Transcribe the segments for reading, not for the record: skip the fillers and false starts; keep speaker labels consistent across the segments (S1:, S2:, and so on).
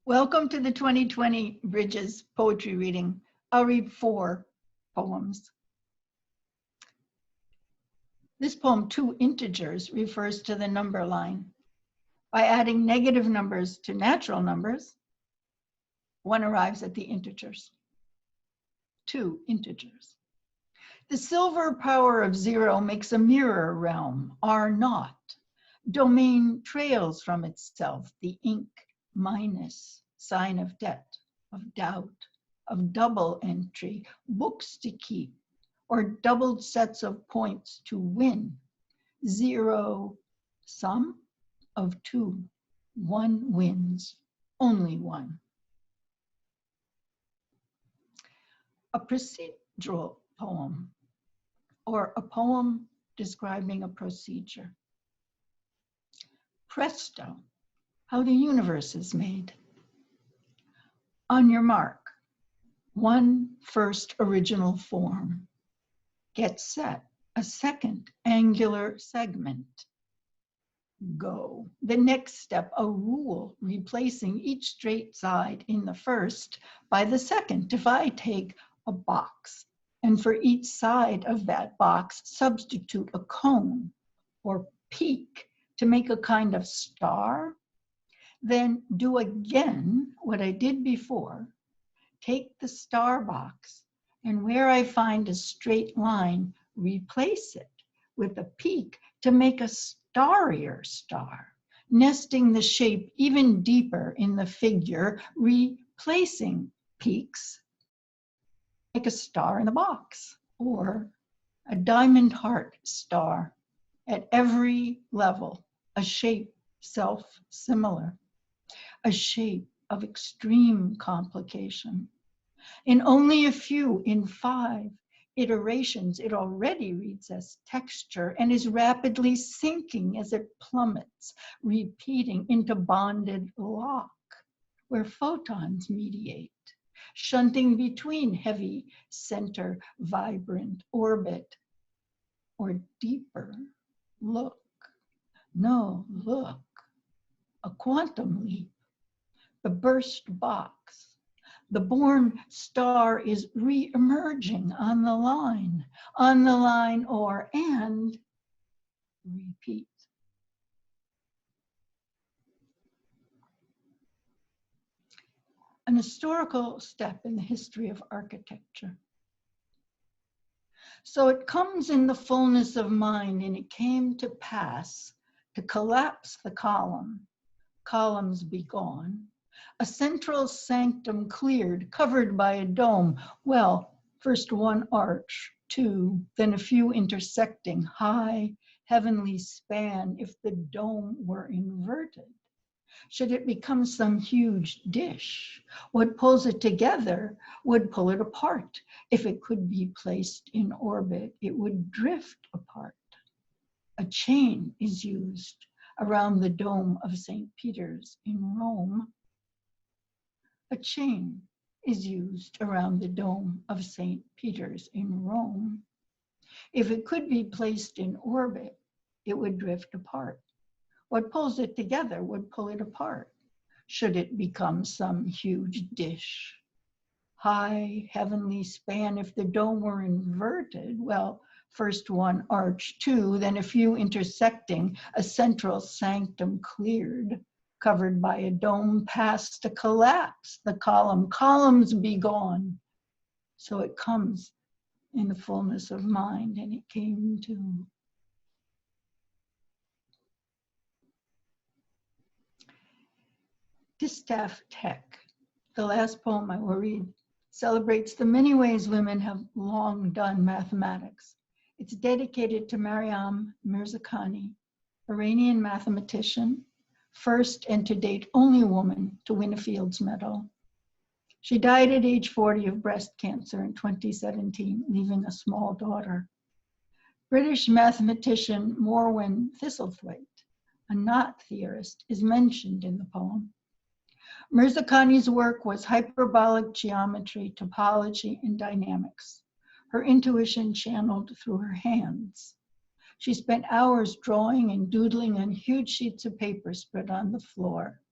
S1: Welcome to the 2020 Bridges poetry reading. I'll read 4 poems. This poem, Two Integers, refers to the number line. By adding negative numbers to natural numbers, one arrives at the integers. 2 integers. The silver power of 0 makes a mirror realm, R0. Domain trails from itself the ink minus, sign of debt, of doubt, of double entry, books to keep, or doubled sets of points to win. 0 sum of 2, 1 wins, only 1. A procedural poem, or a poem describing a procedure. Presto, how the universe is made. On your mark, one first original form. Get set, a second angular segment. Go. The next step, a rule replacing each straight side in the first by the second. If I take a box and for each side of that box substitute a cone or peak to make a kind of star, then do again what I did before. Take the star box, and where I find a straight line, replace it with a peak to make a starrier star, nesting the shape even deeper in the figure, replacing peaks, make a star in the box, or a diamond heart star at every level, a shape self-similar. A shape of extreme complication. In only a few, in 5 iterations, it already reads as texture and is rapidly sinking as it plummets, repeating into bonded lock, where photons mediate, shunting between heavy center, vibrant orbit, or deeper look. No, look, a quantum leap. The burst box. The born star is re-emerging on the line, or, and repeat. An historical step in the history of architecture. So it comes in the fullness of mind, and it came to pass to collapse the column, columns be gone, a central sanctum cleared, covered by a dome. Well, first one arch, 2, then a few intersecting, high, heavenly span. If the dome were inverted, should it become some huge dish? What pulls it together would pull it apart. If it could be placed in orbit, it would drift apart. A chain is used around the dome of St. Peter's in Rome. A chain is used around the dome of St. Peter's in Rome. If it could be placed in orbit, it would drift apart. What pulls it together would pull it apart, should it become some huge dish. High heavenly span, if the dome were inverted, well, first one arch, 2, then a few intersecting, a central sanctum cleared, covered by a dome, past to collapse the column, columns be gone. So it comes in the fullness of mind, and it came to. Distaff Tech, the last poem I will read, celebrates the many ways women have long done mathematics. It's dedicated to Maryam Mirzakhani, Iranian mathematician, first and to date only woman to win a Fields Medal. She died at age 40 of breast cancer in 2017, leaving a small daughter. British mathematician Morwen Thistlethwaite, a knot theorist, is mentioned in the poem. Mirzakhani's work was hyperbolic geometry, topology, and dynamics. Her intuition channeled through her hands. She spent hours drawing and doodling on huge sheets of paper spread on the floor.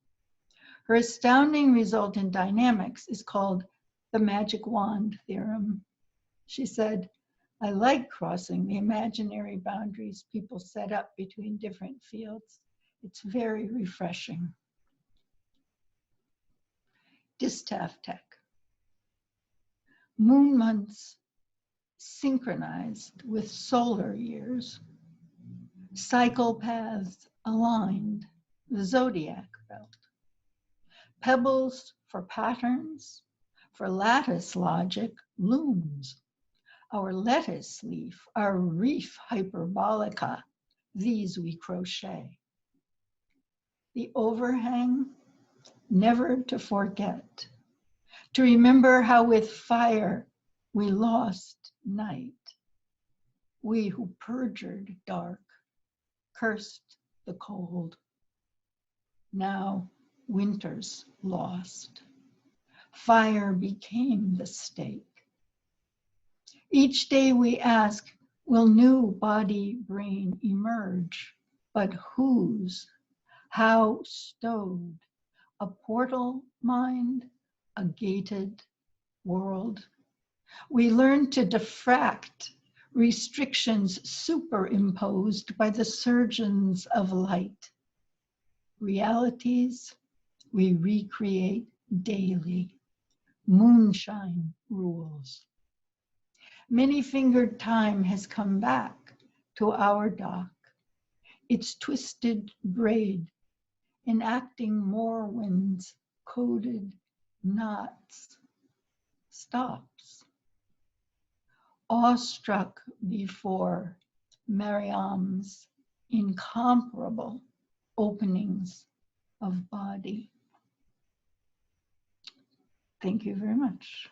S1: Her astounding result in dynamics is called the magic wand theorem. She said, I like crossing the imaginary boundaries people set up between different fields. It's very refreshing. Distaff tech. Moon months synchronized with solar years. Cycle paths aligned, the zodiac belt. Pebbles for patterns, for lattice logic, looms. Our lettuce leaf, our reef hyperbolica, these we crochet. The overhang, never to forget. To remember how with fire we lost night. We who perjured dark, cursed the cold. Now winter's lost. Fire became the stake. Each day we ask, will new body brain emerge? But whose? How stowed? A portal mind? A gated world? We learn to diffract restrictions superimposed by the surgeons of light. Realities we recreate daily. Moonshine rules. Many-fingered time has come back to our dock. Its twisted braid enacting more winds, coded knots, stops. Awestruck before Mariam's incomparable openings of body. Thank you very much.